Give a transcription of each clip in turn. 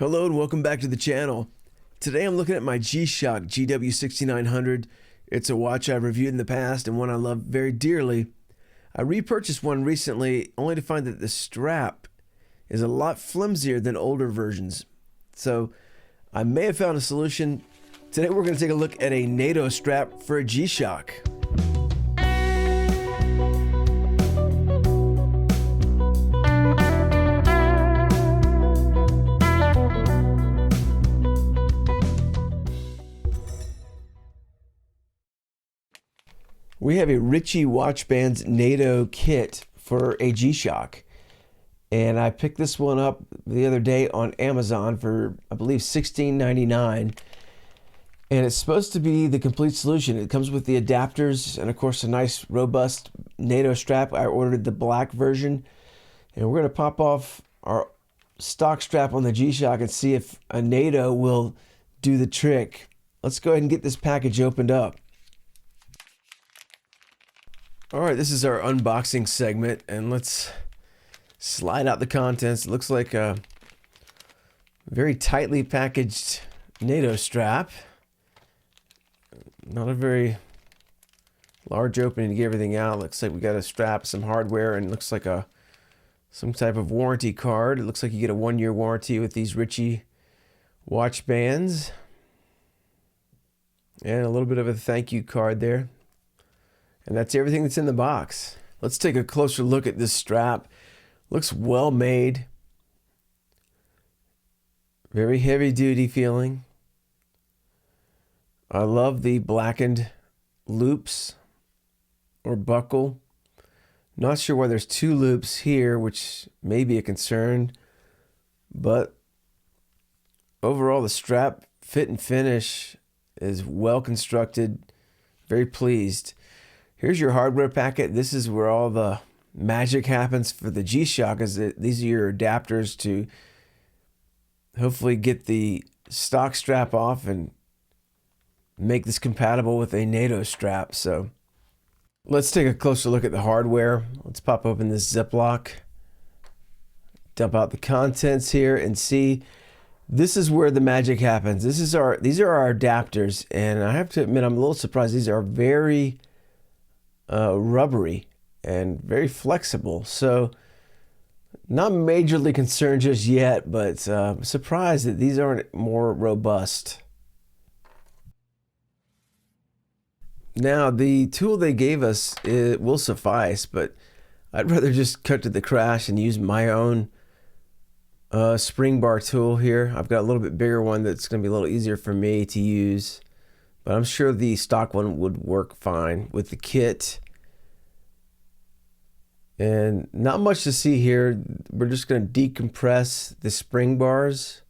Hello and welcome back to the channel. Today I'm looking at my G-Shock GW6900. It's a watch I've reviewed in the past and one I love very dearly. I repurchased one recently only to find that the strap is a lot flimsier than older versions. So I may have found a solution. Today we're going to take a look at a Nato strap for a G-Shock. We have a Ritche Watch Band's Nato kit for a G-Shock, and I picked this one up the other day on Amazon for, I believe, $16.99, and it's supposed to be the complete solution. It comes with the adapters and, of course, a nice, robust Nato strap. I ordered the black version, and we're going to pop off our stock strap on the G-Shock and see if a Nato will do the trick. Let's go ahead and get this package opened up. All right, this is our unboxing segment, and let's slide out the contents. It looks like a very tightly packaged Nato strap. Not a very large opening to get everything out. Looks like we got a strap, some hardware, and looks like some type of warranty card. It looks like you get a 1-year warranty with these Ritche watch bands. And a little bit of a thank you card there. And that's everything that's in the box. Let's take a closer look at this strap. Looks well made. Very heavy duty feeling. I love the blackened loops or buckle. Not sure why there's 2 loops here, which may be a concern. But overall, the strap fit and finish is well constructed. Very pleased. Here's your hardware packet. This is where all the magic happens for the G-Shock. These are your adapters to hopefully get the stock strap off and make this compatible with a Nato strap. So let's take a closer look at the hardware. Let's pop open this Ziploc, dump out the contents here, and see. This is where the magic happens. These are our adapters, and I have to admit I'm a little surprised. These are very rubbery and very flexible, so not majorly concerned just yet, but surprised that these aren't more robust. Now the tool they gave us, it will suffice, but I'd rather just cut to the crash and use my own spring bar tool here. I've got a little bit bigger one that's going to be a little easier for me to use, but I'm sure the stock one would work fine with the kit. And not much to see here. We're just going to decompress the spring bars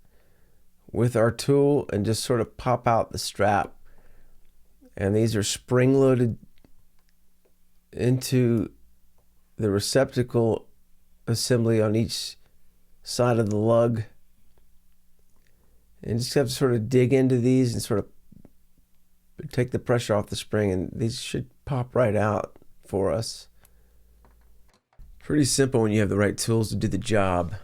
with our tool and just sort of pop out the strap. And these are spring loaded into the receptacle assembly on each side of the lug. And just have to sort of dig into these and sort of take the pressure off the spring, and these should pop right out for us. Pretty simple when you have the right tools to do the job.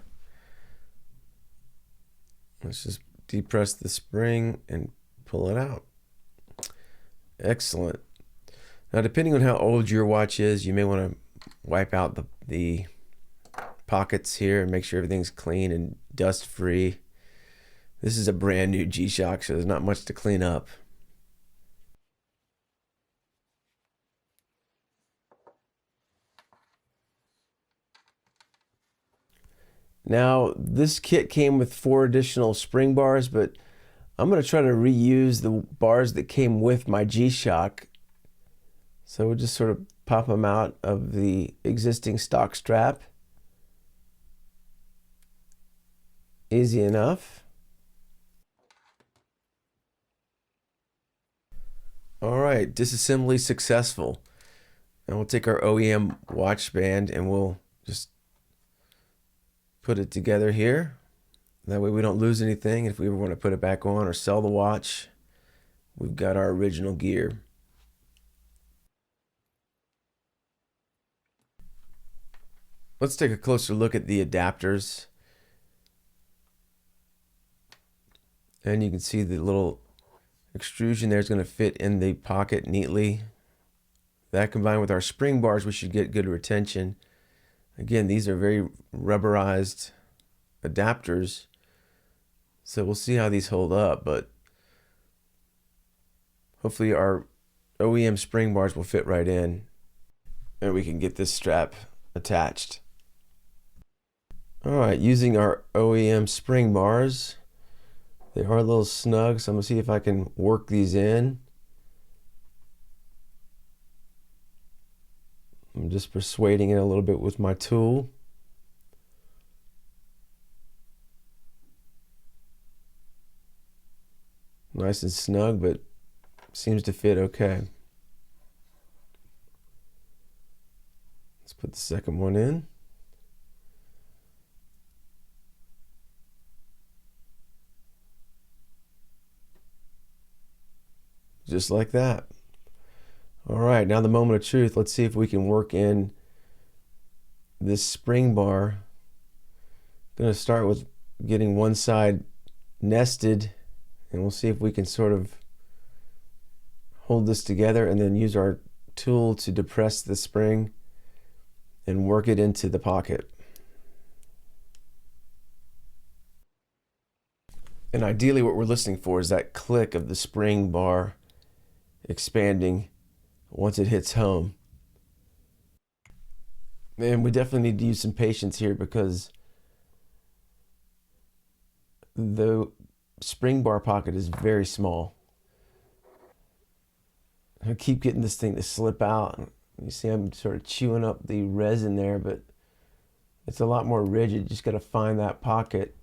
Let's just depress the spring and pull it out. Excellent. Now, depending on how old your watch is, you may want to wipe out the pockets here and make sure everything's clean and dust free. This is a brand new G-Shock, so there's not much to clean up. Now, this kit came with 4 additional spring bars, but I'm going to try to reuse the bars that came with my G-Shock. So we'll just sort of pop them out of the existing stock strap. Easy enough. All right, disassembly successful. Now we'll take our OEM watch band and we'll just put it together here. That way we don't lose anything. If we ever want to put it back on or sell the watch, we've got our original gear. Let's take a closer look at the adapters. And you can see the little extrusion there is going to fit in the pocket neatly. That combined with our spring bars, we should get good retention. Again, these are very rubberized adapters, so we'll see how these hold up, but hopefully our OEM spring bars will fit right in and we can get this strap attached. All right, using our OEM spring bars, they are a little snug, so I'm gonna see if I can work these in. I'm just persuading it a little bit with my tool. Nice and snug, but seems to fit okay. Let's put the second one in. Just like that. All right, now the moment of truth. Let's see if we can work in this spring bar. I'm going to start with getting one side nested, and we'll see if we can sort of hold this together and then use our tool to depress the spring and work it into the pocket. And ideally what we're listening for is that click of the spring bar expanding once it hits home. And we definitely need to use some patience here because the spring bar pocket is very small. I keep getting this thing to slip out. You see I'm sort of chewing up the resin there, but it's a lot more rigid. You just got to find that pocket.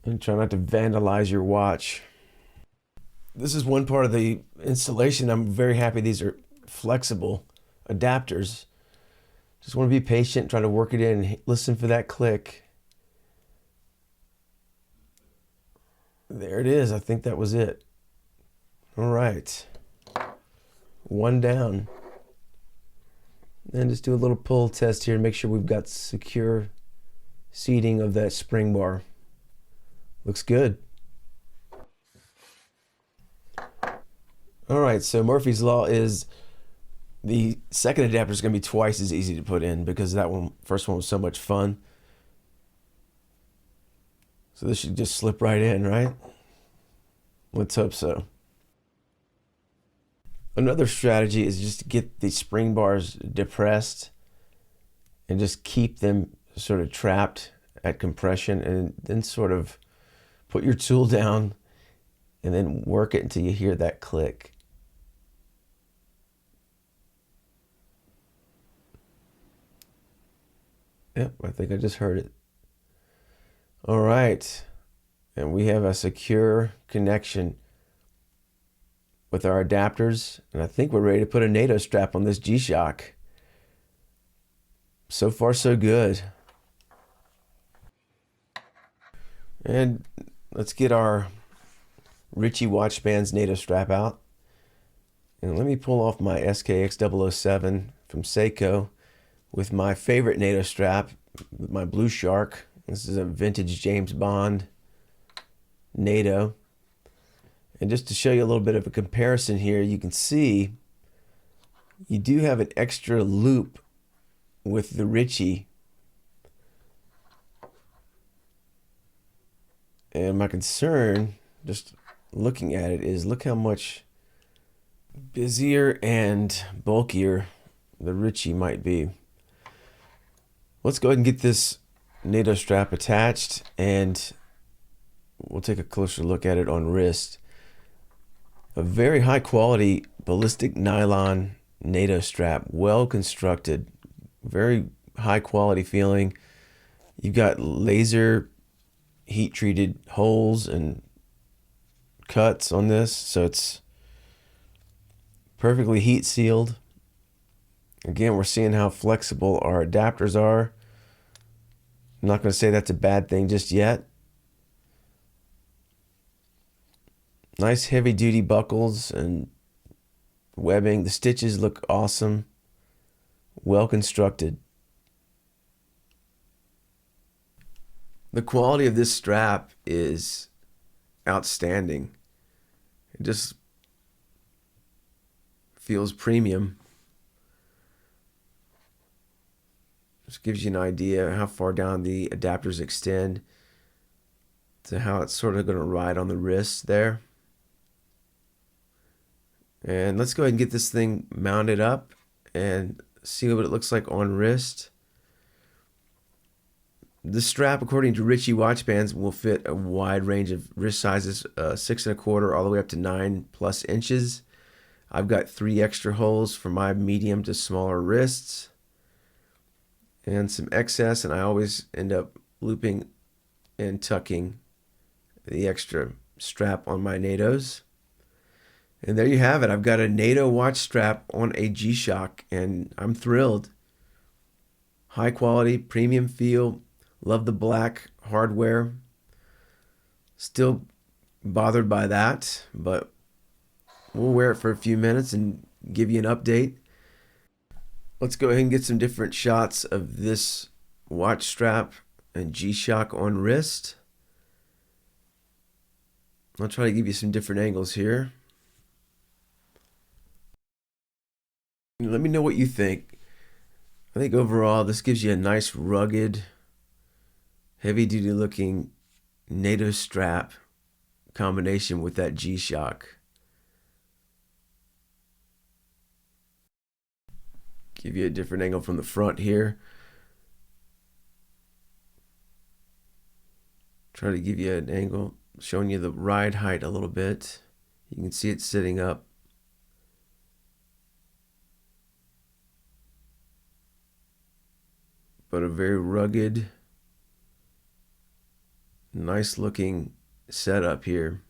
And try not to vandalize your watch. This is one part of the installation. I'm very happy these are flexible adapters. Just want to be patient, try to work it in, listen for that click. There it is. I think that was it. All right. One down. And just do a little pull test here to make sure we've got secure seating of that spring bar. Looks good. All right, so Murphy's Law is the second adapter is going to be twice as easy to put in because that one, first one was so much fun. So this should just slip right in, right? Let's hope so. Another strategy is just to get the spring bars depressed and just keep them sort of trapped at compression, and then sort of put your tool down and then work it until you hear that click. Yep, I think I just heard it. All right, and we have a secure connection with our adapters, and I think we're ready to put a NATO strap on this G-Shock. So far, so good. And let's get our Ritche Watch band's NATO strap out. And let me pull off my SKX007 from Seiko with my favorite NATO strap, my Blue Shark. This is a vintage James Bond NATO. And just to show you a little bit of a comparison here, you can see you do have an extra loop with the Ritche. And my concern, just looking at it, is look how much busier and bulkier the Ritche might be. Let's go ahead and get this NATO strap attached, and we'll take a closer look at it on wrist. A very high quality ballistic nylon NATO strap, well constructed, very high quality feeling. You've got laser heat treated holes and cuts on this, so it's perfectly heat sealed. Again, we're seeing how flexible our adapters are. I'm not going to say that's a bad thing just yet. Nice heavy duty buckles and webbing. The stitches look awesome. Well constructed. The quality of this strap is outstanding. It just feels premium. Just gives you an idea how far down the adapters extend to how it's sort of going to ride on the wrist there. And let's go ahead and get this thing mounted up and see what it looks like on wrist. This strap, according to Ritche Watch bands, will fit a wide range of wrist sizes, 6 1/4 all the way up to 9+ inches. I've got 3 extra holes for my medium to smaller wrists and some excess, and I always end up looping and tucking the extra strap on my Natos. And there you have it. I've got a Nato watch strap on a G-Shock, and I'm thrilled. High quality, premium feel. Love the black hardware. Still bothered by that, but we'll wear it for a few minutes and give you an update. Let's go ahead and get some different shots of this watch strap and G-Shock on wrist. I'll try to give you some different angles here. Let me know what you think. I think overall this gives you a nice rugged, heavy-duty looking Nato strap combination with that G-Shock. Give you a different angle from the front here. Try to give you an angle showing you the ride height a little bit. You can see it sitting up. But a very rugged, nice looking setup here.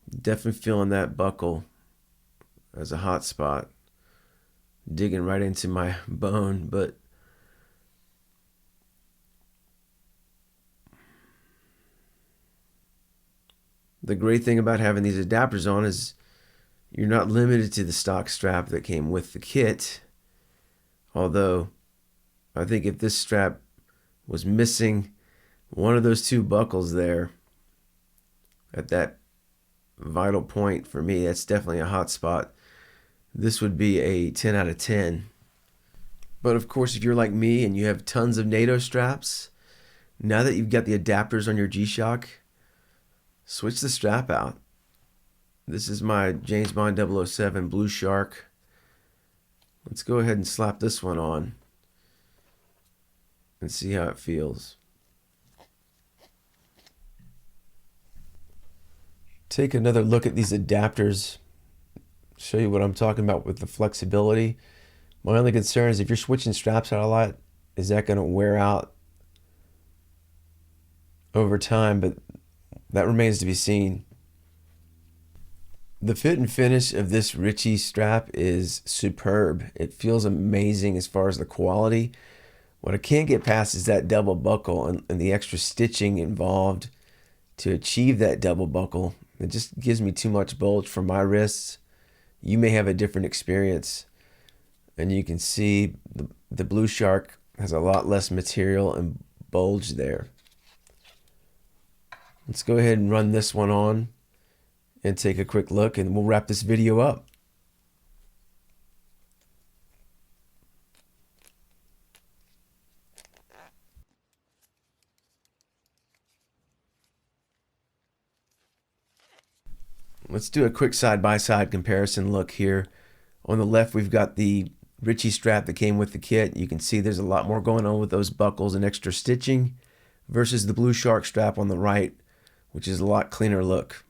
Definitely feeling that buckle as a hot spot, digging right into my bone. But the great thing about having these adapters on is you're not limited to the stock strap that came with the kit. Although I think if this strap was missing one of those 2 buckles there at that vital point for me, that's definitely a hot spot. This would be a 10 out of 10. But of course, if you're like me and you have tons of Nato straps, now that you've got the adapters on your G-Shock, switch the strap out. This is my James Bond 007 Blue Shark. Let's go ahead and slap this one on and see how it feels. Take another look at these adapters. Show you what I'm talking about with the flexibility. My only concern is if you're switching straps out a lot, is that going to wear out over time? But that remains to be seen. The fit and finish of this Ritche strap is superb. It feels amazing as far as the quality. What I can't get past is that double buckle and the extra stitching involved to achieve that double buckle. It just gives me too much bulge for my wrists. You may have a different experience, and you can see the Blue Shark has a lot less material and bulge there. Let's go ahead and run this one on and take a quick look, and we'll wrap this video up. Let's do a quick side-by-side comparison look here. On the left, we've got the Ritche strap that came with the kit. You can see there's a lot more going on with those buckles and extra stitching versus the Blue Shark strap on the right, which is a lot cleaner look.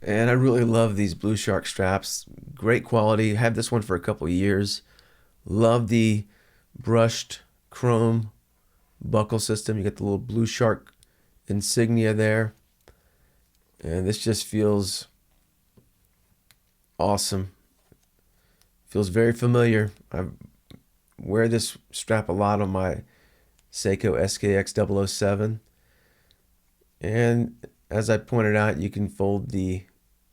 And I really love these Blue Shark straps. Great quality. Had this one for a couple years. Love the brushed chrome buckle system. You get the little Blue Shark insignia there. And this just feels awesome. Feels very familiar. I wear this strap a lot on my Seiko SKX007. And as I pointed out, you can fold the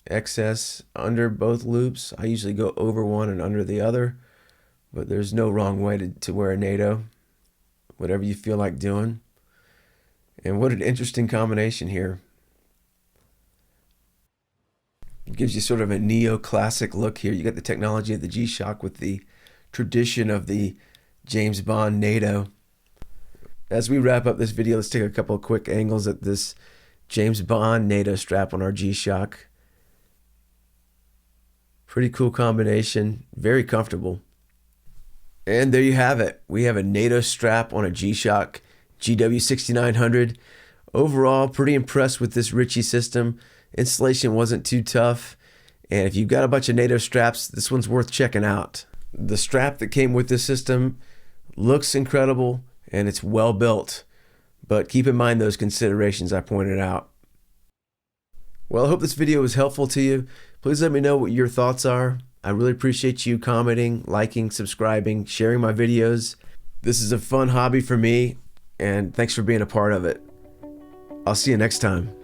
excess under both loops. I usually go over one and under the other, but there's no wrong way to wear a NATO. Whatever you feel like doing. And what an interesting combination here. It gives you sort of a neoclassic look here. You got the technology of the G-Shock with the tradition of the James Bond NATO. As we wrap up this video, let's take a couple of quick angles at this James Bond NATO strap on our G-Shock. Pretty cool combination, very comfortable. And there you have it. We have a NATO strap on a G-Shock GW6900. Overall, pretty impressed with this Ritche system. Installation wasn't too tough. And if you've got a bunch of NATO straps, this one's worth checking out. The strap that came with this system looks incredible and it's well built. But keep in mind those considerations I pointed out. Well, I hope this video was helpful to you. Please let me know what your thoughts are. I really appreciate you commenting, liking, subscribing, sharing my videos. This is a fun hobby for me, and thanks for being a part of it. I'll see you next time.